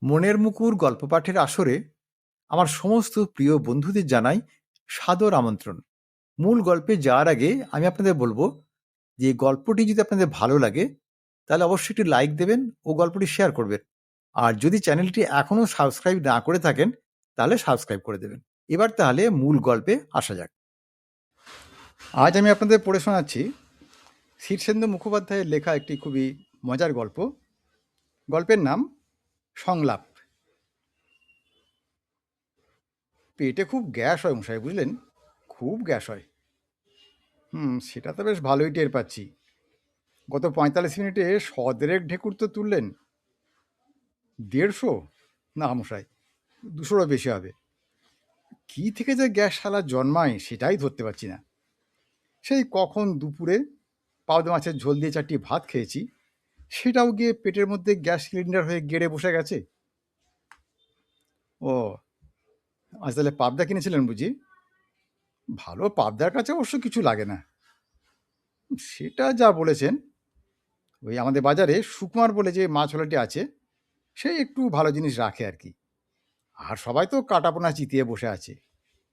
মনের মুকুর গল্প পাঠের আসরে আমার সমস্ত প্রিয় বন্ধুদের জানাই সাদর আমন্ত্রণ। মূল গল্পে যাওয়ার আগে আমি আপনাদের বলবো যে গল্পটি যদি আপনাদের ভালো লাগে তাহলে অবশ্যই একটি লাইক দেবেন ও গল্পটি শেয়ার করবেন। আর যদি চ্যানেলটি এখনো সাবস্ক্রাইব না করে থাকেন তাহলে সাবস্ক্রাইব করে দেবেন। এবার তাহলে মূল গল্পে আসা যাক। আজ আমি আপনাদের পড়ে শোনাচ্ছি শীর্ষেন্দু মুখোপাধ্যায়ের লেখা একটি খুবই মজার গল্প। গল্পের নাম সংলাপ। পেটে খুব গ্যাস হয় মশাই, বুঝলেন? খুব গ্যাস হয়। সেটা তো বেশ ভালোই টের পাচ্ছি। গত ৪৫ মিনিটে সদেরেক ঢেকুর তো তুললেন। ১৫০? না মশাই, ২০০রও বেশি হবে। কি থেকে যে গ্যাস শালা জন্মায় সেটাই ধরতে পারছি না। সেই কখন দুপুরে পাবদা মাছের ঝোল দিয়ে ৪টি ভাত খেয়েছি, সেটাও গিয়ে পেটের মধ্যে গ্যাস সিলিন্ডার হয়ে গেড়ে বসে গেছে। ও, আজ তাহলে পাবদা কিনেছিলেন বুঝি? ভালো পাবদার কাছে অবশ্য কিছু লাগে না। সেটা যা বলেছেন। ওই আমাদের বাজারে সুকুমার বলে যে মাছওয়ালাটি আছে, সে একটু ভালো জিনিস রাখে আর কি। আর সবাই তো কাটাপোনা চিতিয়ে বসে আছে,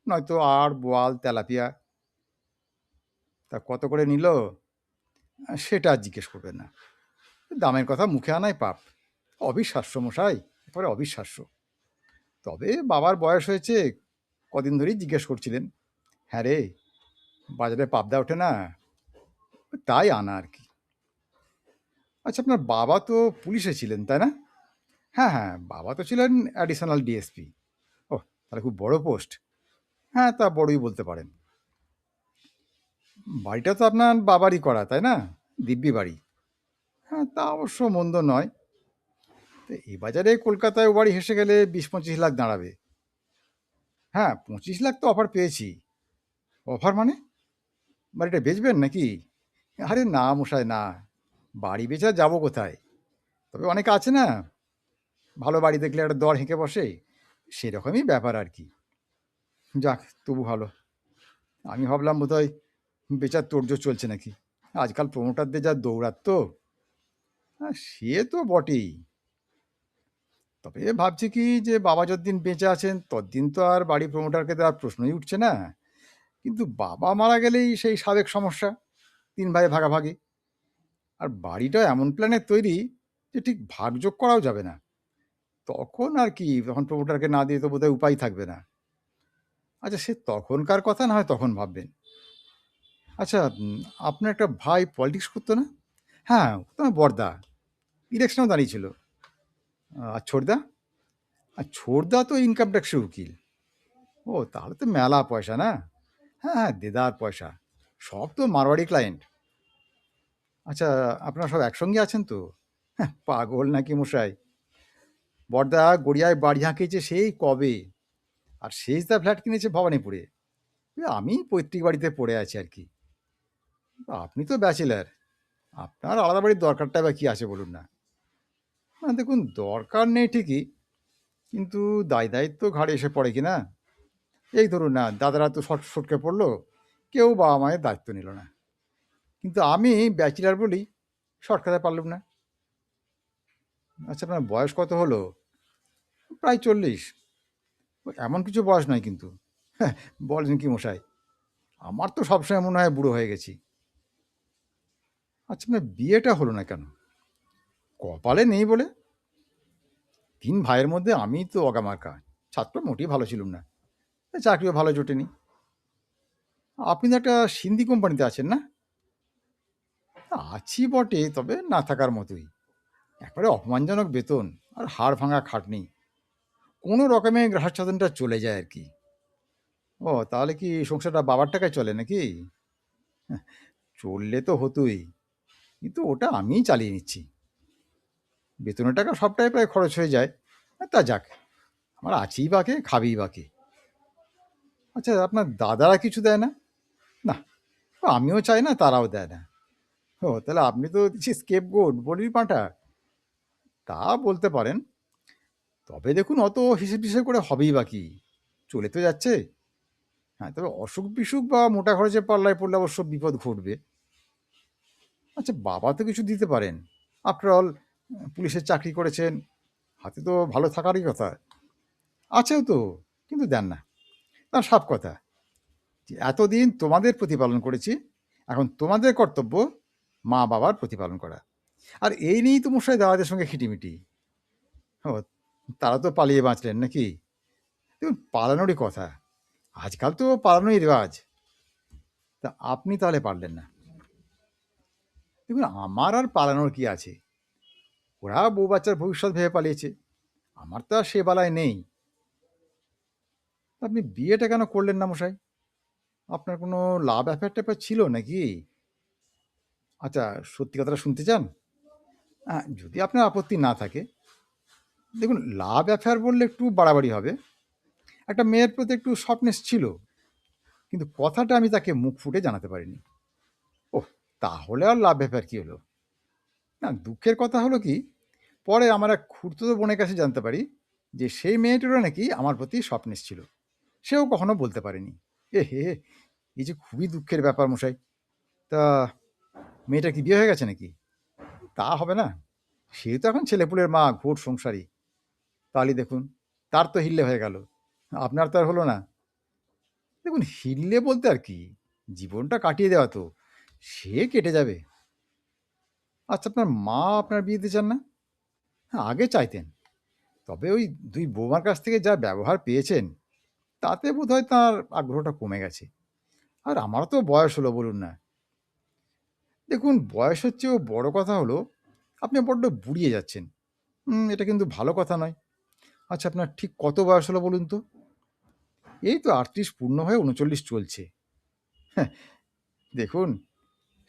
নয়তো আর বোয়াল তেলাপিয়া। তা কত করে নিল সেটা আর জিজ্ঞেস করবেন না। দামের কথা মুখে আনাই পাপ। অবিশ্বাস্য মশাই, একেবারে অবিশ্বাস্য। তবে বাবার বয়স হয়েছে, কদিন ধরেই জিজ্ঞেস করছিলেন। হ্যাঁ রে, বাজারে পাবদা ওঠে না, তাই আনা আর কি। আচ্ছা, আপনার বাবা তো পুলিশে ছিলেন তাই না? হ্যাঁ হ্যাঁ, বাবা তো ছিলেন অ্যাডিশনাল ডিএসপি। ও, তাহলে খুব বড় পোস্ট। হ্যাঁ, তা বড়ই বলতে পারেন। বাড়িটা তো আপনার বাবারই করা তাই না? দিব্যি বাড়ি। হ্যাঁ, তা অবশ্য মন্দ নয়। তো এই বাজারে কলকাতায় ও বাড়ি হেসে গেলে ২০-২৫ লাখ দাঁড়াবে। হ্যাঁ, ২৫ লাখ তো অফার পেয়েছি। অফার মানে? বাড়িটা বেচবেন নাকি? আরে না মশাই না, বাড়ি বেচা যাবো কোথায়? তবে অনেকে আছে না, ভালো বাড়ি দেখলে একটা দর হেঁকে বসে, সেরকমই ব্যাপার আর কি। যাক, তবু ভালো। আমি ভাবলাম বোধহয় বেচার তোড়জোড় চলছে নাকি। আজকাল প্রমোটারদের যা দৌড়াত তো। সে তো বটেই। তবে ভাবছি কি যে বাবা যতদিন বেঁচে আছেন ততদিন তো আর বাড়ি প্রমোটারকে দেওয়ার প্রশ্নই উঠছে না। কিন্তু বাবা মারা গেলেই সেই সাবেক সমস্যা, ৩ ভাই ভাগাভাগি। আর বাড়িটা এমন প্ল্যানে তৈরি যে ঠিক ভাগযোগ করাও যাবে না। তখন আর কি, তখন প্রমোটারকে না দিয়ে তো বোধহয় উপায় থাকবে না। আচ্ছা, সে তখনকার কথা না হয় তখন ভাববেন। আচ্ছা, আপনার একটা ভাই পলিটিক্স করতো না? হ্যাঁ, তোমার বড়দা ইলেকশনেও দাঁড়িয়েছিল। আর ছোটদা? আর ছোটদা তো ইনকাম ট্যাক্সের উকিল। ও, তাহলে তো মেলা পয়সা না? হ্যাঁ হ্যাঁ, দেদার পয়সা। সব তো মারওয়াড়ি ক্লায়েন্ট। আচ্ছা, আপনারা সব একসঙ্গে আছেন তো? হ্যাঁ, পাগল নাকি মশাই? বড়দা গড়িয়ায় বাড়ি হাঁকিয়েছে সেই কবে, আর শেষদা ফ্ল্যাট কিনেছে ভবানীপুরে। আমি পৈতৃক বাড়িতে পড়ে আছি আর কি। আপনি তো ব্যাচেলার, আপনার আলাদা বাড়ির দরকারটা বা কি আছে বলুন না? না দেখুন, দরকার নেই ঠিকই, কিন্তু দায় দায়িত্ব ঘাড়ে এসে পড়ে কি না। এই ধরুন না, দাদারা তো সটকে পড়লো, কেউ বাবা মায়ের দায়িত্ব নিল না। কিন্তু আমি ব্যাচেলার বলি শর্টকাটে পারলাম না। আচ্ছা, আপনার বয়স কত হলো? প্রায় 40। এমন কিছু বয়স নয় কিন্তু। হ্যাঁ, বলেন কি মশাই, আমার তো সবসময় মনে হয় বুড়ো হয়ে গেছি। আচ্ছা, আপনার বিয়েটা হলো না কেন? কপালে নেই বলে। 3 ভাইয়ের মধ্যে আমি তো অগামার্কা। ছাত্র মোটেই ভালো ছিলুম না, চাকরিও ভালো জোটেনি। আপনি তো একটা সিন্ধি কোম্পানিতে আছেন না? আছি বটে, তবে না থাকার মতোই। একবারে অপমানজনক বেতন আর হাড় ভাঙা খাটনি। কোনো রকমে গ্রাহচ্ছাদনটা চলে যায় আর কি। ও, তাহলে কি সংসারটা বাবার টাকায় চলে নাকি? চললে তো হতোই, কিন্তু ওটা আমিই চালিয়ে নিচ্ছি। বেতনের টাকা সবটাই প্রায় খরচ হয়ে যায়। তা যাক, আমার আছেই বাকে, খাবেই বাকে। আচ্ছা, আপনার দাদারা কিছু দেয় না? না, আমিও চাই না, তারাও দেয় না। ও, তাহলে আপনি তো দিচ্ছি স্কেপগোট, বলির পাঁঠা। তা বলতে পারেন। তবে দেখুন, অত হিসেব টিসেব করে হবেই বা কি, চলে তো যাচ্ছে। হ্যাঁ, তবে অসুখ বিসুখ বা মোটা খরচে পাল্লায় পড়লে অবশ্য বিপদ ঘটবে। আচ্ছা, বাবা তো কিছু দিতে পারেন। আফটার অল পুলিশের চাকরি করেছেন, হাতে তো ভালো থাকারই কথা, আছেও তো, কিন্তু দেন না। তার সাফ কথা যে এতদিন তোমাদের প্রতিপালন করেছি, এখন তোমাদের কর্তব্য মা বাবার প্রতিপালন করা। আর এই নিয়েই তো মশাই দাদাদের সঙ্গে খিটিমিটি। ও, তারা তো পালিয়ে বাঁচলেন নাকি? দেখুন, পালানোরই কথা, আজকাল তো পালানোই রেওয়াজ। তা আপনি তাহলে পারলেন না? দেখুন, আমার আর পালানোর কি আছে? ওরা বউ বাচ্চার ভবিষ্যৎ ভেবে পালিয়েছে, আমার তো আর সে বেলায় নেই। তা আপনি বিয়েটা কেন করলেন না মশাই? আপনার কোনো লাভ অ্যাফেয়ার ট্যাফেয়ার ছিল নাকি? আচ্ছা, সত্যি কথাটা শুনতে চান? যদি আপনার আপত্তি না থাকে, দেখুন, লাভ অ্যাফেয়ার বললে একটু বাড়াবাড়ি হবে। একটা মেয়ের প্রতি একটু সফটনেস ছিল, কিন্তু কথাটা আমি তাকে মুখ ফুটে জানাতে পারিনি। ওহ, তাহলে আর লাভ অ্যাফেয়ার কি হলো? না, দুঃখের কথা হলো কি, পরে আমার এক খুড়তুতো বোনের কাছে জানতে পারি যে সেই মেয়েটিরও নাকি আমার প্রতি সফটনেস ছিল, সেও কখনো বলতে পারেনি। এ হে, এই যে খুবই দুঃখের ব্যাপার মশাই। তা মেয়েটা কি বিয়ে হয়ে গেছে নাকি? তা হবে না, সে তো এখন ছেলেপুলের মা, ঘোর সংসারী। তাহলে দেখুন, তার তো হিল্লে হয়ে গেল, আপনার তো আর হলো না। দেখুন, হিল্লে বলতে আর কি, জীবনটা কাটিয়ে দেওয়া তো, সে কেটে যাবে। আচ্ছা, আপনার মা আপনার বিয়ে দিতে চান না? হ্যাঁ, আগে চাইতেন, তবে ওই দুই বৌমার কাছ থেকে যা ব্যবহার পেয়েছেন, তাতে বোধহয় তার আগ্রহটা কমে গেছে। আর আমারও তো বয়স হলো, বলুন না। দেখুন, বয়সের চেয়েও বড় কথা হলো আপনি বড্ড বুড়িয়ে যাচ্ছেন। এটা কিন্তু ভালো কথা নয়। আচ্ছা, আপনার ঠিক কত বয়স হলো বলুন তো? এই তো ৩৮ পূর্ণ হয়ে ৩৯ চলছে। হ্যাঁ, দেখুন,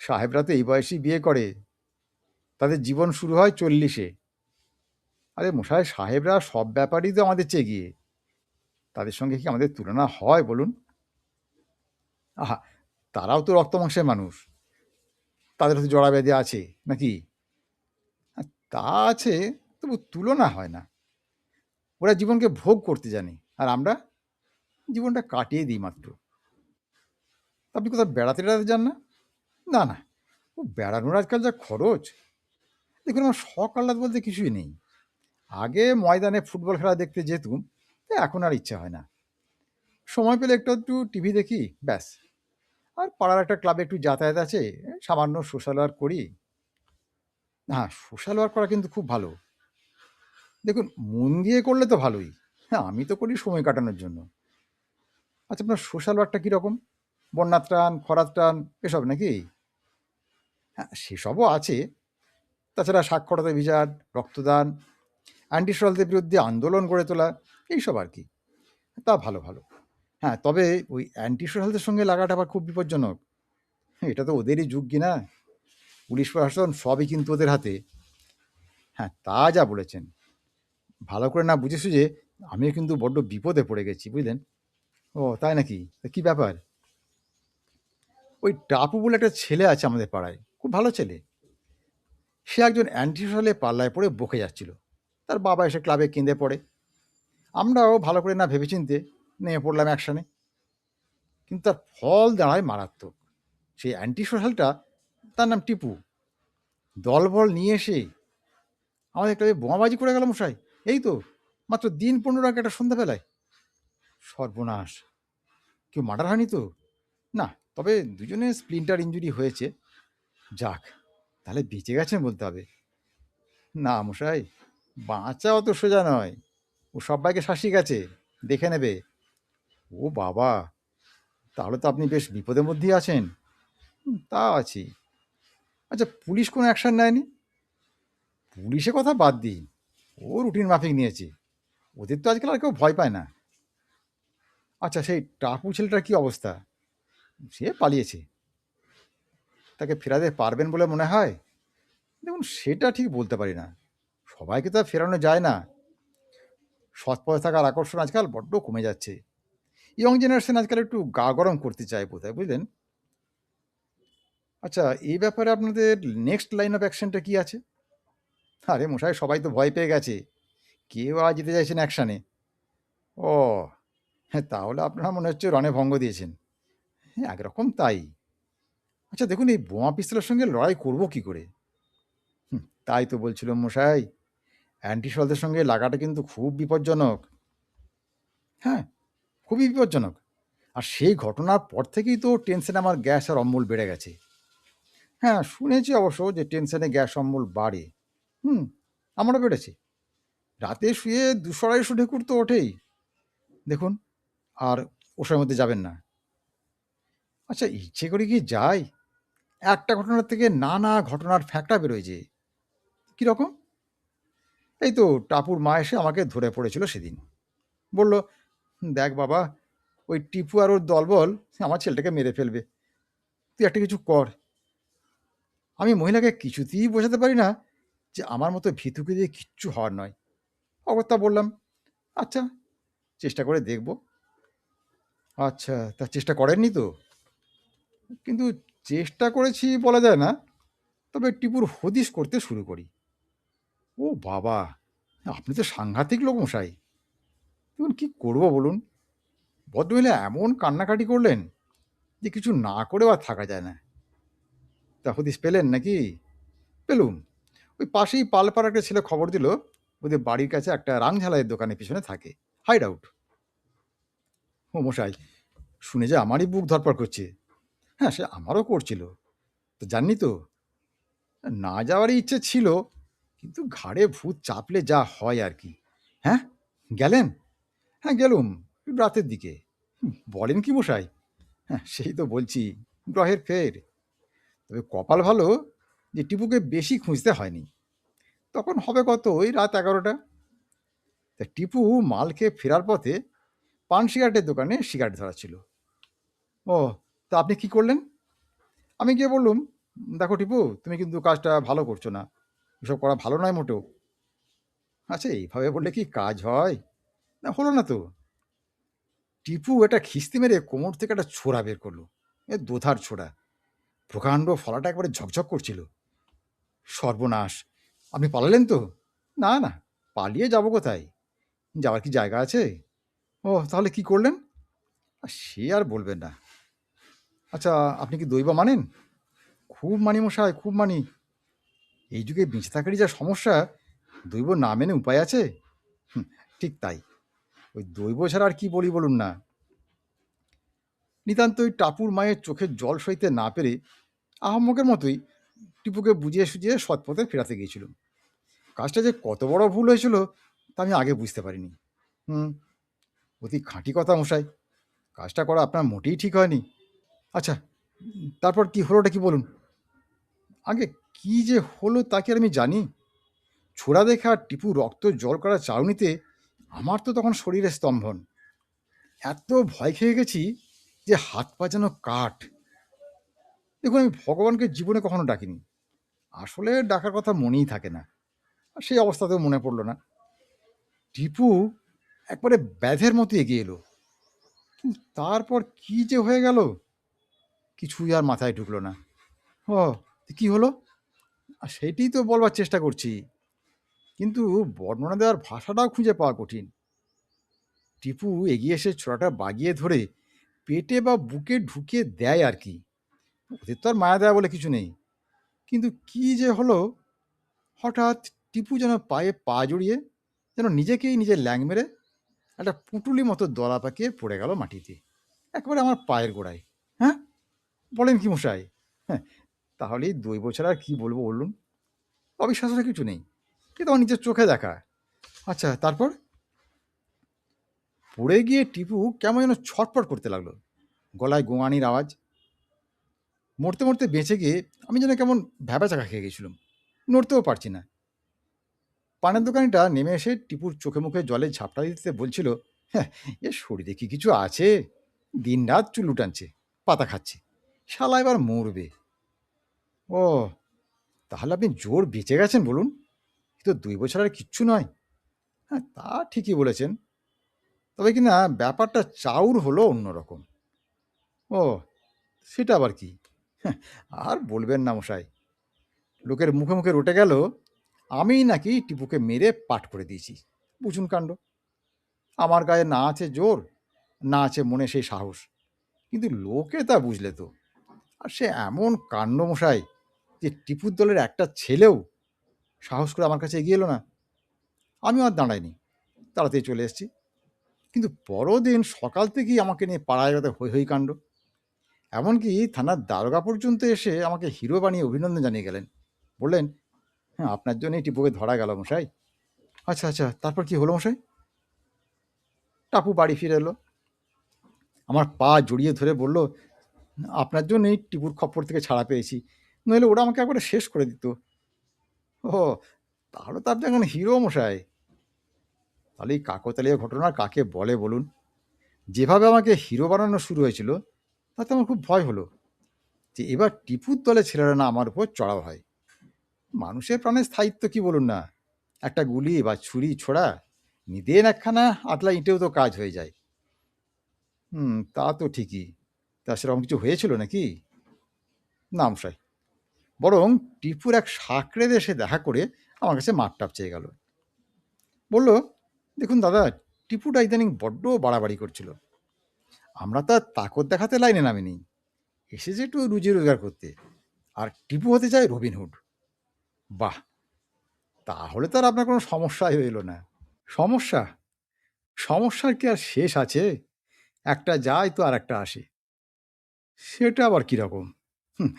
সাহেবরা তো এই বয়সেই বিয়ে করে, তাদের জীবন শুরু হয় ৪০-এ। আরে মশাই, সাহেবরা সব ব্যাপারই তো আমাদের চেয়ে এগিয়ে, তাদের সঙ্গে কি আমাদের তুলনা হয় বলুন? আহা, তারাও তো রক্ত মাংসের মানুষ, তাদের তো জড়াব্যাধি আছে নাকি? তা আছে, তবু তুলনা হয় না। ওরা জীবনকে ভোগ করতে জানে, আর আমরা জীবনটা কাটিয়ে দিই মাত্র। আপনি কোথাও বেড়াতে টেড়াতে যান না? না না, ও বেড়ানোর আজকাল যা খরচ! দেখুন, আমার শখ আহ্লাদ বলতে কিছুই নেই। আগে ময়দানে ফুটবল খেলা দেখতে যেতুম, এখন আর ইচ্ছা হয় না। সময় পেলে একটু একটু টিভি দেখি, ব্যাস। আর পাড়ার একটা ক্লাবে একটু যাতায়াত আছে, সামান্য সোশ্যাল ওয়ার্ক করি। হ্যাঁ, সোশ্যাল ওয়ার্ক করা কিন্তু খুব ভালো। দেখুন, মন দিয়ে করলে তো ভালোই। হ্যাঁ, আমি তো করি সময় কাটানোর জন্য। আচ্ছা, আপনার সোশ্যাল ওয়ার্কটা কীরকম? বন্যার ত্রাণ, খরার ত্রাণ, এসব নাকি? হ্যাঁ, সেসবও আছে। তাছাড়া সাক্ষরতা অভিযান, রক্তদান, অ্যান্টি সোশ্যালদের বিরুদ্ধে আন্দোলন গড়ে তোলা, এইসব আর কি। তা ভালো ভালো। হ্যাঁ, তবে ওই অ্যান্টি সোশ্যালদের সঙ্গে লাগাটা আবার খুব বিপজ্জনক। এটা তো ওদেরই যুগ কি না, পুলিশ প্রশাসন সবই কিন্তু ওদের হাতে। হ্যাঁ, তা যা বলেছেন, ভালো করে না বুঝে সুঝে আমিও কিন্তু বড্ড বিপদে পড়ে গেছি, বুঝলেন? ও, তাই নাকি? তা কী ব্যাপার? ওই টাপু বলে একটা ছেলে আছে আমাদের পাড়ায়, খুব ভালো ছেলে। সে একজন অ্যান্টি সোশ্যালে পাল্লায় পড়ে বকে যাচ্ছিল। তার বাবা এসে ক্লাবে কেঁদে পড়ে। আমরাও ভালো করে না ভেবেচিন্তে নেমে পড়লাম অ্যাকশনে, কিন্তু তার ফল দাঁড়ায় মারাত্মক। সেই অ্যান্টি সোশ্যালটা, তার নাম টিপু, দলবল নিয়ে এসে আমাদের ক্লাবে বোমাবাজি করে গেল মশাই। এই তো মাত্র দিন ১৫ আগে, একটা সন্ধ্যাবেলায়। সর্বনাশ! কেউ মার্ডার হয়নি তো? না, তবে দুজনে স্প্লিন্টার ইঞ্জুরি হয়েছে। যাক, তাহলে বেঁচে গেছেন বলতে হবে। না মশাই, বাঁচা অত সোজা নয়। ও সব্বাইকে শাসিয়ে গেছে, দেখে নেবে। ও বাবা! তাহলে তো আপনি বেশ বিপদের মধ্যেই আছেন। তা আছি। আচ্ছা, পুলিশ কোনো অ্যাকশন নেয়নি? পুলিশের কথা বাদ দিন, ও রুটিন মাফিক নিয়েছে। ওদের তো আজকাল আর কেউ ভয় পায় না। আচ্ছা, সেই টাপু ছেলেটার কী অবস্থা? সে পালিয়েছে, তাকে ফেরাতে পারবেন বলে মনে হয়? দেখুন, সেটা ঠিক বলতে পারি না, সবাইকে তো আর ফেরানো যায় না। সৎ পথে থাকার আকর্ষণ আজকাল বড্ড কমে যাচ্ছে। ইয়ং জেনারেশন আজকাল একটু গা গরম করতে চায় বোধহয়, বুঝলেন? আচ্ছা, এই ব্যাপারে আপনাদের নেক্সট লাইন অফ অ্যাকশনটা কী আছে? আরে মশাই, সবাই তো ভয় পেয়ে গেছে, কেউ আর যেতে চাইছেন অ্যাকশানে। ও, হ্যাঁ, তাহলে আপনারা মনে হচ্ছে রণে ভঙ্গ দিয়েছেন। হ্যাঁ, একরকম তাই। আচ্ছা দেখুন, এই বোমা পিস্তলের সঙ্গে লড়াই করব কি করে? তাই তো বলছিলাম মশাই, অ্যান্টিসলদের সঙ্গে লাগাটা কিন্তু খুব বিপজ্জনক। হ্যাঁ, খুবই বিপজ্জনক। আর সেই ঘটনার পর থেকেই তো টেনশনে আমার গ্যাস আর অম্বল বেড়ে গেছে। হ্যাঁ, শুনেছি অবশ্য যে টেনশনে গ্যাস অম্বল বাড়ে। হুম, আমারও বেড়েছে। রাতে শুয়ে ২০০-২৫০ ঢেকুর তো ওঠেই। দেখুন, আর ওসবের মধ্যে যাবেন না। আচ্ছা, ইচ্ছে করে কি যাই? একটা ঘটনার থেকে নানা ঘটনার ফ্যাক্টা বেরোয় যে। কিরকম? এই তো টাপুর মা এসে আমাকে ধরে পড়েছিল সেদিন। বলল, দেখ বাবা, ওই টিপু আর ওর দলবল আমার ছেলেটাকে মেরে ফেলবে। তুই একটা কিছু কর। আমি মহিলাকে কিছুতেই বোঝাতে পারি না যে আমার মতো ভীতুকে দিয়ে কিচ্ছু হওয়ার নয়। অগত্যা বললাম, আচ্ছা, চেষ্টা করে দেখব। আচ্ছা, তা চেষ্টা করেননি তো? কিন্তু চেষ্টা করেছি বলা যায় না। তবে টিপুর হদিশ করতে শুরু করি। ও বাবা! আপনি তো সাংঘাতিক লোক মশাই। দেখুন কি করব বলুন? ভদ্রমহিলা এমন কান্নাকাটি করলেন যে কিছু না করেও আর থাকা যায় না। তা হদিশ পেলেন নাকি? পেলুম। ওই পাশেই পালপাড়ার একটা ছেলে খবর দিল, ওদের বাড়ির কাছে একটা রাংঝালাইয়ের দোকানের পিছনে থাকে। Hide out. ও মশাই, শুনে যে আমারই বুক ধড়ফড় করছে। হ্যাঁ, সে আমারও করছিল। তো জাননি তো? না যাওয়ারই ইচ্ছে ছিল, কিন্তু ঘাড়ে ভূত চাপলে যা হয় আর কি। হ্যাঁ? গেলেন? হ্যাঁ, গেলুম। রাতের দিকে। বলেন কি মশাই? হ্যাঁ, সেই তো বলছি, গ্রহের ফের। তবে কপাল ভালো যে টিপুকে বেশি খুঁজতে হয়নি। তখন হবে কত, ওই রাত 11টা। তা টিপু মাল খেয়ে ফেরার পথে পান সিগারেটের দোকানে সিগারেট ধরাচ্ছিল। ও, তা আপনি কি করলেন? আমি গিয়ে বললুম, দেখো টিপু, তুমি কিন্তু কাজটা ভালো করছো না। এসব করা ভালো নয় মোটেও। আচ্ছা, এইভাবে বললে কি কাজ হয়? না, হলো না তো। টিপু এটা খিস্তি মেরে কোমর থেকে একটা ছোরা বের করলো। দোধার ছোরা। প্রকাণ্ড ফলাটা একবারে ঝকঝক করছিল। সর্বনাশ! আপনি পালালেন তো? না, না, পালিয়ে যাব কোথায়? যাওয়ার কি জায়গা আছে? ও, তাহলে কি করলেন? সে আর বলবেন না। আচ্ছা, আপনি কি দৈব মানেন? খুব মানি মশাই, খুব মানি। এই যুগে বেঁচে থাকারই যা সমস্যা, দৈব না মেনে উপায় আছে? হুম, ঠিক তাই। ওই দৈব ছাড়া আর কি বলি বলুন না। নিতান্ত ওই টাপুর মায়ের চোখের জল সইতে না পেরে আহাম্মকের মতোই টিপুকে বুঝিয়ে সুঝিয়ে সৎপথে ফেরাতে গিয়েছিল। কাজটা যে কত বড় ভুল হয়েছিল তা আমি আগে বুঝতে পারিনি। হুম, অতি খাঁটি কথা মশাই। কাজটা করা আপনার মোটেই ঠিক হয়নি। আচ্ছা, তারপর কি হলোটা কি বলুন? আগে কি যে হলো তা কি আর আমি জানি? ছোড়া দেখে আর টিপু রক্ত জল করা চাউনিতে আমার তো তখন শরীরে স্তম্ভন। এত ভয় খেয়ে গেছি যে হাত পা যেন কাঠ। দেখুন, আমি ভগবানকে জীবনে কখনো ডাকিনি। আসলে ডাকার কথা মনেই থাকে না। আর সেই অবস্থাতেও মনে পড়ল না। টিপু একবারে ব্যাধের মতো এগিয়ে এলো। কিন্তু তারপর কি যে হয়ে গেল কিছুই আর মাথায় ঢুকলো না। ও, কি হলো? আর সেটাই তো বলবার চেষ্টা করছি, কিন্তু বর্ণনা দেওয়ার ভাষাটাও খুঁজে পাওয়া কঠিন। টিপু এগিয়ে এসে ছোড়াটা বাগিয়ে ধরে পেটে বা বুকে ঢুকিয়ে দেয় আর কি। ওদের তো আর মায়া দেয়া বলে কিছু নেই। কিন্তু কি যে হলো, হঠাৎ টিপু যেন পায়ে পা জড়িয়ে যেন নিজেকেই নিজের ল্যাং মেরে একটা পুঁটুলি মতো দলা পাকিয়ে পড়ে গেল মাটিতে, একেবারে আমার পায়ের গোড়ায়। হ্যাঁ, বলেন কি মশাই? হ্যাঁ, তাহলে এই দৈব ছাড়া আর কি বলবো বলুন? অবিশ্বাসের কিছু নেই, কিন্তু আমার নিজের চোখে দেখা। আচ্ছা, তারপর? পড়ে গিয়ে টিপু কেমন যেন ছটফট করতে লাগলো, গলায় গোঙানির আওয়াজ। মরতে মরতে বেঁচে গিয়ে আমি যেন কেমন ভ্যাবাচাকা খেয়ে গেছিলাম, নড়তেও পারছি না। পানের দোকানিটা নেমে এসে টিপুর চোখে মুখে জলে ঝাপটা দিতে বলছিল, হ্যাঁ, এ শরীরে কি কিছু আছে? দিন রাত চুল্লু টানছে, পাতা খাচ্ছে, শালা এবার মরবে। ও, তাহলে আপনি জোর বেঁচে গেছেন বলুন? এ তো 2 বছর আর কিচ্ছু নয়। হ্যাঁ, তা ঠিকই বলেছেন। তবে কি না, ব্যাপারটা চাউর হলো অন্যরকম। ও, সেটা আবার কি? হ্যাঁ, আর বলবেন না মশাই। লোকের মুখে মুখে রটে গেল আমিই নাকি টিপুকে মেরে পাঠ করে দিয়েছি। বুঝুন কাণ্ড। আমার গায়ে না আছে জোর, না আছে মনে সেই সাহস, কিন্তু লোকে তা বুঝলে তো। আর সে এমন কাণ্ড মশাই যে টিপুর দলের একটা ছেলেও সাহস করে আমার কাছে এগিয়ে এলো না। আমিও আর দাঁড়াইনি, তাড়াতাড়ি চলে এসেছি। কিন্তু পরদিন সকাল থেকেই আমাকে নিয়ে পাড়ায় ওদের হৈ হৈ কাণ্ড। এমনকি থানার দারোগা পর্যন্ত এসে আমাকে হিরো বানিয়ে অভিনন্দন জানিয়ে গেলেন। বললেন, হ্যাঁ, আপনার জন্যই টিপুকে ধরা গেল মশাই। আচ্ছা আচ্ছা, তারপর কি হলো মশাই? টাপু বাড়ি ফিরে এলো, আমার পা জড়িয়ে ধরে বলল, আপনার জন্যই টিপুর খপ্পর থেকে ছাড়া পেয়েছি, নইলে ওরা আমাকে একবারে শেষ করে দিত। ও, তাহলে তো আপনি এখন হিরো মশাই। তাহলে এই কাকতালীয় ঘটনা কাকে বলে বলুন? যেভাবে আমাকে হিরো বানানো শুরু হয়েছিল, তাতে আমার খুব ভয় হলো যে এবার টিপুর দলে ছেলেরা না আমার উপর চড়াও হয়। মানুষের প্রাণের স্থায়িত্ব কি বলুন না, একটা গুলি বা ছুরি ছোড়া, নিদেন একখানা আতলা ইটেও তো কাজ হয়ে যায়। তা তো ঠিকই। তা সেরকম কিছু হয়েছিল নাকি? না মশাই, বরং টিপুর এক সাকরেদ এসে দেখা করে আমার কাছে মাপটাপ চেয়ে গেল। বলল, দেখুন দাদা, টিপুটা ইদানিং বড্ড বাড়াবাড়ি করছিল। আমরা তো আর তাকত দেখাতে লাইনে নামিনি, এসেছে একটু রুজি রোজগার করতে, আর টিপু হতে চায় রবিনহুড। বাহ, তাহলে তো আর আপনার কোনো সমস্যাই হইল না। সমস্যা? সমস্যার কি আর শেষ আছে? একটা যায় তো আর একটা আসে। সেটা আবার কিরকম? হুম,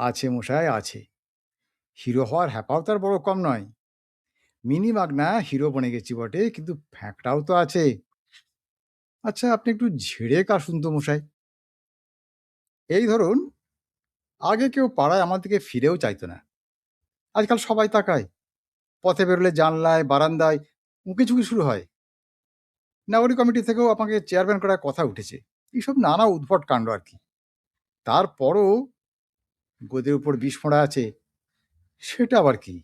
আছে মশাই, আছে। হিরো হওয়ার হ্যাপাও তার বড় কম নয়। মিনি মাগনা হিরো বনে গেছি বটে, কিন্তু ফ্যাঁকটাও তো আছে। আচ্ছা, আপনি একটু ঝেড়ে কাশুন তো মশাই। এই ধরুন, আগে কেউ পাড়ায় আমার দিকে ফিরেও চাইতো না। আজকাল সবাই তাকায়, পথে বেরোলে জানলায় বারান্দায় উঁকিঝুঁকি শুরু হয়। নাগরিক কমিটি থেকেও আমাকে চেয়ারম্যান করার কথা উঠেছে। এইসব নানা উদ্ভট কাণ্ড আর কি। তারপরও গদির উপর বিষ ফোঁড়া আছে, সেটা আবার কি?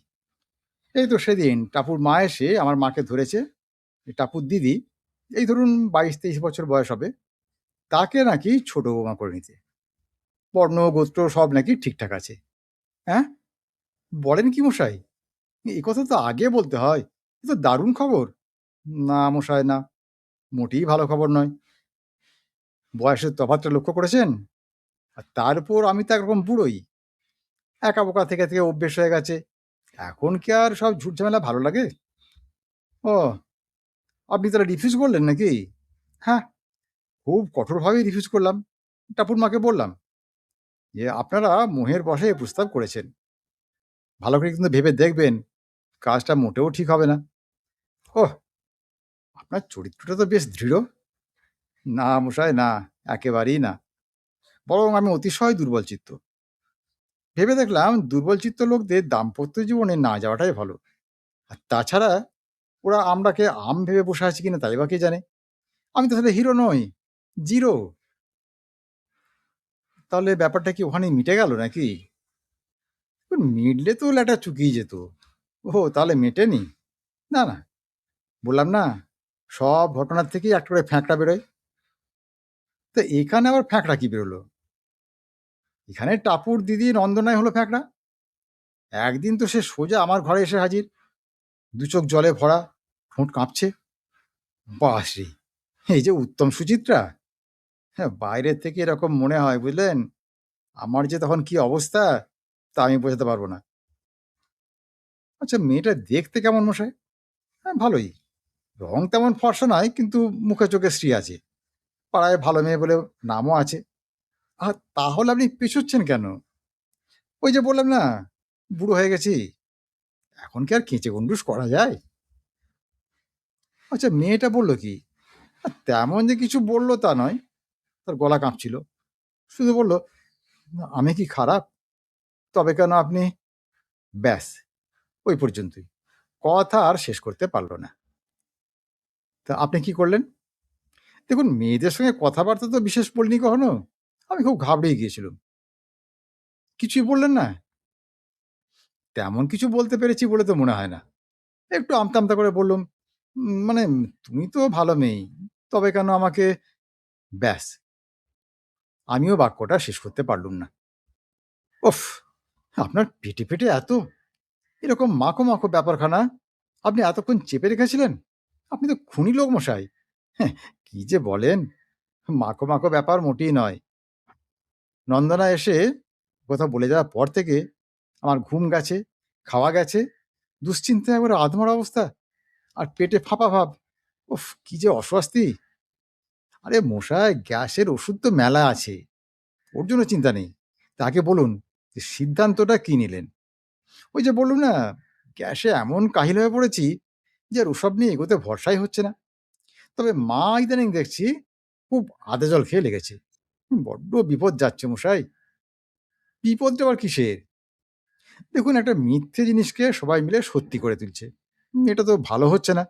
এই তো সেদিন টাপুর মা এসে আমার মাকে ধরেছে। টাপুর দিদি, এই ধরুন 22-23 বছর বয়স হবে, তাকে নাকি ছোট বৌমা করে নিতে। বর্ণ গোত্র সব নাকি ঠিকঠাক আছে। হ্যাঁ, বলেন কি মশাই? এই কথা তো আগে বলতে হয়। এ তো দারুণ খবর। না মশাই, না, মোটেই ভালো খবর নয়। বয়সের তফাৎটা লক্ষ্য করেছেন? আর তার উপর আমি তো একরকম বুড়োই, একা বোকা থেকে থেকে অভ্যেস হয়ে গেছে। এখন কি আর সব ঝুট ঝামেলা ভালো লাগে? ও, আপনি তাহলে রিফিউজ করলেন নাকি? হ্যাঁ, খুব কঠোরভাবেই রিফিউজ করলাম। টাপুর মাকে বললাম যে আপনারা মোহের বশে এ প্রস্তাব করেছেন, ভালো করে কিন্তু ভেবে দেখবেন, কাজটা মোটেও ঠিক হবে না। ওহ, আপনার চরিত্রটা তো বেশ দৃঢ়। না মশাই, না, একেবারেই না। বরং আমি অতিশয় দুর্বল চিত্ত। ভেবে দেখলাম দুর্বল চিত্ত লোকদের দাম্পত্য জীবনে না যাওয়াটাই ভালো। আর তাছাড়া ওরা আমরাকে আম ভেবে বসে আছে কিনা তাই বা কে জানে। আমি তো তাহলে হিরো নই, জিরো। তাহলে ব্যাপারটা কি ওখানেই মিটে গেল নাকি? মিটলে তো ল্যাটা চুকিয়ে যেত। ওহো, তাহলে মেটেনি? না না, বললাম না, সব ঘটনার থেকেই একটা করে ফ্যাঁকড়া বেরোয়। তো এখানে আবার ফ্যাঁকড়া কি বেরোলো? এখানে টাপুর দিদি নন্দনায় হলো ফ্যাঁকড়া। একদিন তো সে সোজা আমার ঘরে এসে হাজির, দু চোখ জলে ভরা, ঠোঁট কাঁপছে। বাস রে, এই যে উত্তম সুচিত্রা! হ্যাঁ, বাইরের থেকে এরকম মনে হয় বুঝলেন। আমার যে তখন কি অবস্থা, তা আমি বোঝাতে পারবো না। আচ্ছা, মেয়েটা দেখতে কেমন মশাই? হ্যাঁ, ভালোই। রং তেমন ফর্সা নয়, কিন্তু মুখে চোখে শ্রী আছে। পাড়ায় ভালো মেয়ে বলে নামও আছে। আর তাহলে আপনি পেছোচ্ছেন কেন? ওই যে বললাম না, বুড়ো হয়ে গেছি, এখন কি আর কেঁচে গন্ডুস করা যায়? আচ্ছা, মেয়েটা বলল কি? তেমন যে কিছু বলল তা নয়, তার গলা কাঁপছিল। শুধু বলল, আমি কি খারাপ? তবে কেন আপনি? ব্যাস, ওই পর্যন্তই। কথা আর শেষ করতে পারল না। তা আপনি কি করলেন? দেখুন, মেয়েদের সঙ্গে কথাবার্তা তো বিশেষ বলিনি কখনো। আমি খুব ঘাবড়েই গিয়েছিলাম। কিছুই বললেন না? তেমন কিছু বলতে পেরেছি বলে তো মনে হয় না। একটু আমতা আমতা করে বললুম, মানে, তুমি তো ভালো মেয়েই, তবে কেন আমাকে? ব্যাস, আমিও বাক্যটা শেষ করতে পারলুম না। উফ! আপনার পেটে পেটে এত এরকম মাখো মাখো ব্যাপারখানা আপনি এতক্ষণ চেপে রেখেছিলেন? আপনি তো খুনি লোক মশাই। হ্যাঁ, কি যে বলেন! মাখো মাখো ব্যাপার মোটেই নয়। নন্দনা এসে কোথাও বলে যাওয়ার পর থেকে আমার ঘুম গেছে, খাওয়া গেছে, দুশ্চিন্তায় একবারে আধমরা অবস্থা। আর পেটে ফাঁপা ভাব। উফ, কি যে অস্বস্তি! আরে মশাই, গ্যাসের ওষুধ তো মেলা আছে, ওর জন্য চিন্তা নেই। তাকে বলুন যে সিদ্ধান্তটা কি নিলেন। ওই যে বললুম না, গ্যাসে এমন কাহিল হয়ে পড়েছি যে আর ওসব নিয়ে এগোতে ভরসাই হচ্ছে না। তবে মা ইদানিং দেখছি খুব আদা জল খেয়ে লেগেছে। বড্ড বিপদ যাচ্ছে মশাই। বিপদটা আবার কিসের? দেখুন, একটা মিথ্যে জিনিসকে সবাই মিলে সত্যি করে তুলছে। এটা তো ভালো হচ্ছে না।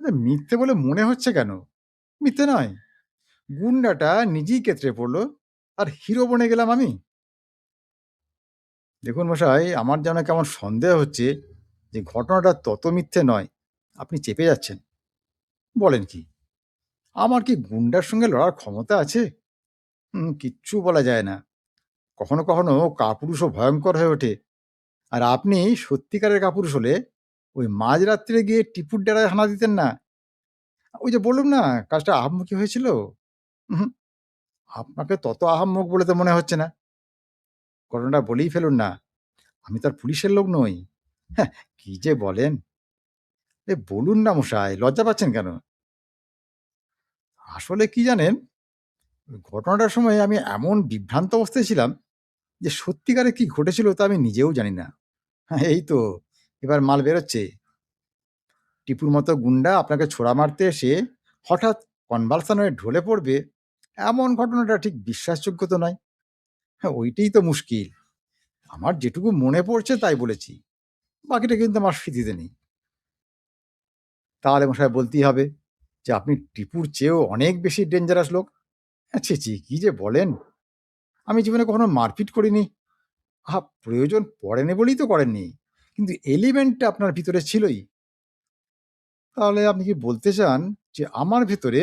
আরে মিথ্যে বলে মনে হচ্ছে কেন? মিথ্যে নয়। গুন্ডাটা নিজেই কেতরে পড়লো, আর হিরো বনে গেলাম আমি। দেখুন মশাই, আমার যেন কেমন সন্দেহ হচ্ছে যে ঘটনাটা তত মিথ্যে নয়। আপনি চেপে যাচ্ছেন। বলেন কি? আমার কি গুন্ডার সঙ্গে লড়ার ক্ষমতা আছে? কিচ্ছু বলা যায় না। কখনো কখনো কাপুরুষও ভয়ঙ্কর হয়ে ওঠে। আর আপনি সত্যিকারের কাপুরুষ হলে ওই মাঝরাত্রে গিয়ে টিপুর ডেরায় হানা দিতেন না। ওই যে বললুম না, কাজটা আহাম্মকি হয়েছিল। উহু, আপনাকে তত আহাম্মক বলে তো মনে হচ্ছে না। ঘটনাটা বলেই ফেলুন না। আমি তো আর পুলিশের লোক নই। হ্যাঁ, কি যে বলেন! বলুন না মশাই, লজ্জা পাচ্ছেন কেন? আসলে কি জানেন, ঘটনাটার সময় আমি এমন বিভ্রান্ত অবস্থায় ছিলাম যে সত্যিকারে কি ঘটেছিল তা আমি নিজেও জানি না। হ্যাঁ, এই তো এবার মাল বেরোচ্ছে। টিপুর মতো গুন্ডা আপনাকে ছোড়া মারতে এসে হঠাৎ কনভালশন হয়ে ঢলে পড়বে, এমন ঘটনাটা ঠিক বিশ্বাসযোগ্য তো নয়। হ্যাঁ, ওইটাই তো মুশকিল। আমার যেটুকু মনে পড়ছে তাই বলেছি। বাকিটা কিন্তু আমার স্মৃতিতে নেই। তাহলে মশাই বলতেই হবে যে আপনি টিপুর চেয়েও অনেক বেশি ডেঞ্জারাস লোক। ছি, ছি, কি যে বলেন! আমি জীবনে কখনো মারপিট করিনি। প্রয়োজন পড়েনি বলেই তো করেননি। কিন্তু এলিমেন্টটা আপনার ভিতরে ছিলই। তাহলে আপনি কি বলতে চান যে আমার ভেতরে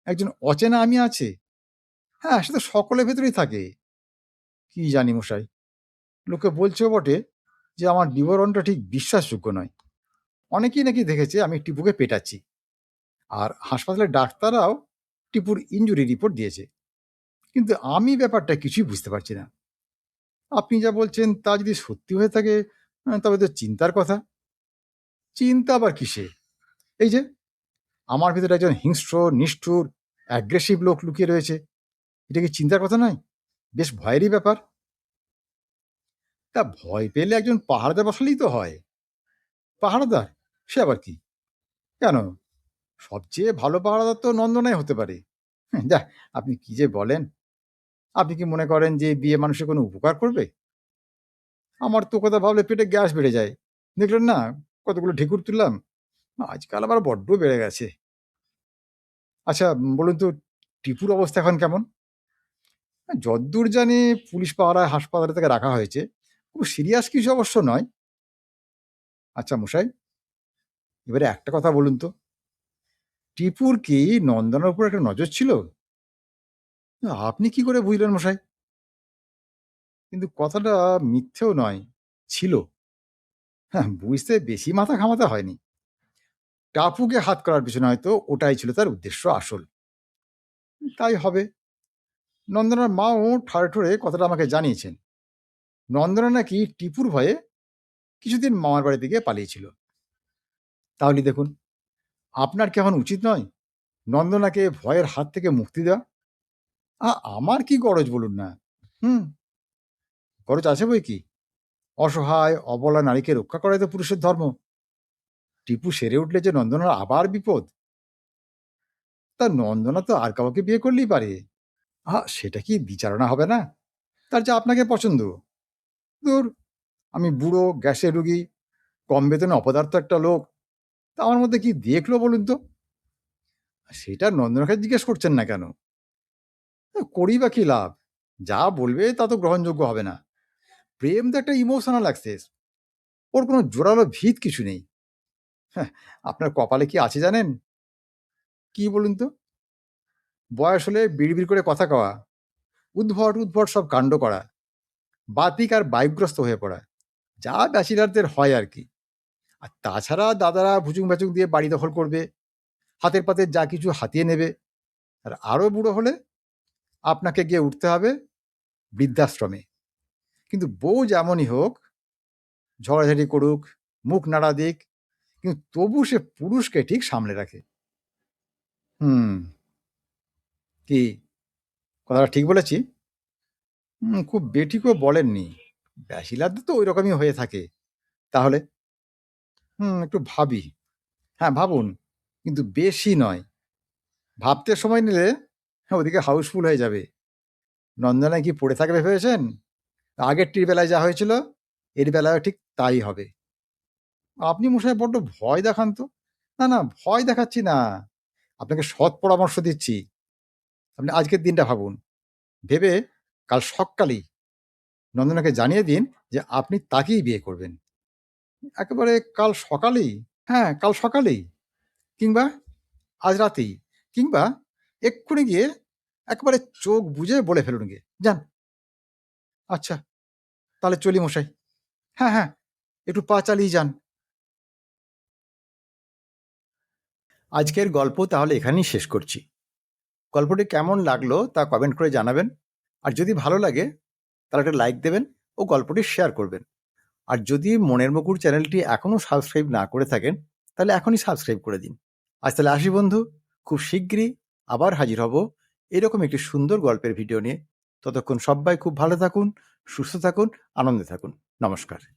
একজন অচেনা আমি আছে? হ্যাঁ, সে তো সকলের ভেতরেই থাকে। কি জানি মশাই। লোকে বলছেও বটে যে আমার বিবরণটা ঠিক বিশ্বাসযোগ্য নয়। অনেকেই নাকি দেখেছে আমি টিপুকে পেটাচ্ছি। আর হাসপাতালের ডাক্তাররাও টিপুর ইনজুরি রিপোর্ট দিয়েছে। কিন্তু আমি ব্যাপারটা কিছুই বুঝতে পারছি না। আপনি যা বলছেন তা যদি সত্যি হয়ে থাকে, তবে তো চিন্তার কথা। চিন্তা আবার কিসের? এই যে আমার ভেতরে একজন হিংস্র, নিষ্ঠুর, অ্যাগ্রেসিভ লোক লুকিয়ে রয়েছে। এটা কি চিন্তার কথা নয়? বেশ ভয়েরই ব্যাপার। তা ভয় পেলে একজন পাহারাদার বসালেই তো হয়। পাহারাদার? সে আবার কি? কেন? সবচেয়ে ভালো পাহারাদার তো নন্দনাই হতে পারে। যাহ, আপনি কি যে বলেন! আপনি কি মনে করেন যে বিয়ে মানুষের কোনো উপকার করবে? আমার তো কথা ভাবলে পেটে গ্যাস বেড়ে যায়। দেখলেন না কতগুলো ঢেকুর তুললাম? আজকাল আবার বড্ড বেড়ে গেছে। আচ্ছা, বলুন তো, টিপুর অবস্থা এখন কেমন? যদ্দূর জানি পুলিশ পাহারায় হাসপাতালে তাকে রাখা হয়েছে। খুব সিরিয়াস কিছু অবশ্য নয়। আচ্ছা মশাই, এবারে একটা কথা বলুন তো, টিপুর কি নন্দনের উপর একটা নজর ছিল? আপনি কি করে বুঝলেন মশাই? কিন্তু কথাটা মিথ্যেও নয়, ছিল। হ্যাঁ, বুঝতে বেশি মাথা ঘামাতে হয়নি। টাপুকে হাত করার পিছনে হয়তো ওটাই ছিল তার উদ্দেশ্য আসল। তাই হবে। নন্দনার মাও ঠাড়ে ঠোড়ে কথাটা আমাকে জানিয়েছেন। নন্দনা নাকি টিপুর ভয়ে কিছুদিন মামার বাড়িতে গিয়ে পালিয়েছিল। তাহলে দেখুন, আপনার কি এখন উচিত নয় নন্দনাকে ভয়ের হাত থেকে মুক্তি দেওয়া? আমার কি গরজ বলুন না? হুম, গরজ আছে বই কি। অসহায় অবলা নারীকে রক্ষা করাই তো পুরুষের ধর্ম। টিপু সেরে উঠলে যে নন্দনার আবার বিপদ। তা নন্দনা তো আর কাউকে বিয়ে করলেই পারে। সেটা কি বিচারণা হবে না? তার যে আপনাকে পছন্দ। দূর, আমি বুড়ো, গ্যাসের রুগী, কম বেতনে অপদার্থ একটা লোক। তা আমার মধ্যে কি দেখলো বলুন তো? সেটা নন্দনাকে জিজ্ঞেস করছেন না কেন? করি বা কি লাভ? যা বলবে তা তো গ্রহণযোগ্য হবে না। প্রেম তো একটা ইমোশনাল অ্যাক্সেস। ওর কোনো জোরালো ভিত কিছু নেই। হ্যাঁ, আপনার কপালে কি আছে জানেন? কি বলুন তো? বয়স হলে বিড়বিড় করে কথা কওয়া, উদ্ভট উদ্ভট সব কাণ্ড করা, বাতিক আর বাইকগ্রস্ত হয়ে পড়া, যা ব্যাচেলারদের হয় আর কি। আর তাছাড়া দাদারা ভুচুং ভ্যাচুং দিয়ে বাড়ি দখল করবে, হাতের পাতে যা কিছু হাতিয়ে নেবে। আর আরো বুড়ো হলে আপনাকে গিয়ে উঠতে হবে বৃদ্ধাশ্রমে। কিন্তু বউ যেমনই হোক, ঝগড়াঝাটি করুক, মুখ নাড়া দিক, কিন্তু তবু সে পুরুষকে ঠিক সামলে রাখে। হুম, কি কথাটা ঠিক বলেছি? খুব বেঠিকও বলেননি। ব্যাচেলারদের তো ওই রকমই হয়ে থাকে। তাহলে একটু ভাবি। হ্যাঁ, ভাবুন, কিন্তু বেশি নয়। ভাবতে সময় নিলে ওদিকে হাউসফুল হয়ে যাবে। নন্দনায় কি পড়ে থাকবে ভেবেছেন? আগেরটির বেলায় যা হয়েছিল, এর বেলায়ও ঠিক তাই হবে। আপনি মশাই বড্ড ভয় দেখান তো। না, না, ভয় দেখাচ্ছি না। আপনাকে সৎ পরামর্শ দিচ্ছি। আপনি আজকের দিনটা ভাবুন। ভেবে কাল সকালেই নন্দনাকে জানিয়ে দিন যে আপনি তাকেই বিয়ে করবেন। একেবারে কাল সকালেই। হ্যাঁ, কাল সকালেই। কিংবা আজ রাতেই। কিংবা এক্ষুনি গিয়ে একেবারে চোখ বুজে বলে ফেলুন গিয়ে। যান। আচ্ছা, তাহলে চলি মশাই। হ্যাঁ, হ্যাঁ, একটু পা চালিয়ে যান। আজকের গল্প তাহলে এখানেই শেষ করছি। গল্পটি কেমন লাগলো তা কমেন্ট করে জানাবেন। আর যদি ভালো লাগে তাহলে একটা লাইক দেবেন ও গল্পটি শেয়ার করবেন। আর যদি মনের মুকুর চ্যানেলটি এখনও সাবস্ক্রাইব না করে থাকেন তাহলে এখনই সাবস্ক্রাইব করে দিন। আজ তাহলে আসি বন্ধু, খুব শিগগিরই আবার হাজির হব এরকম একটি সুন্দর গল্পের ভিডিও নিয়ে। ততক্ষণ সবাই খুব ভালো থাকুন, সুস্থ থাকুন, আনন্দে থাকুন। নমস্কার।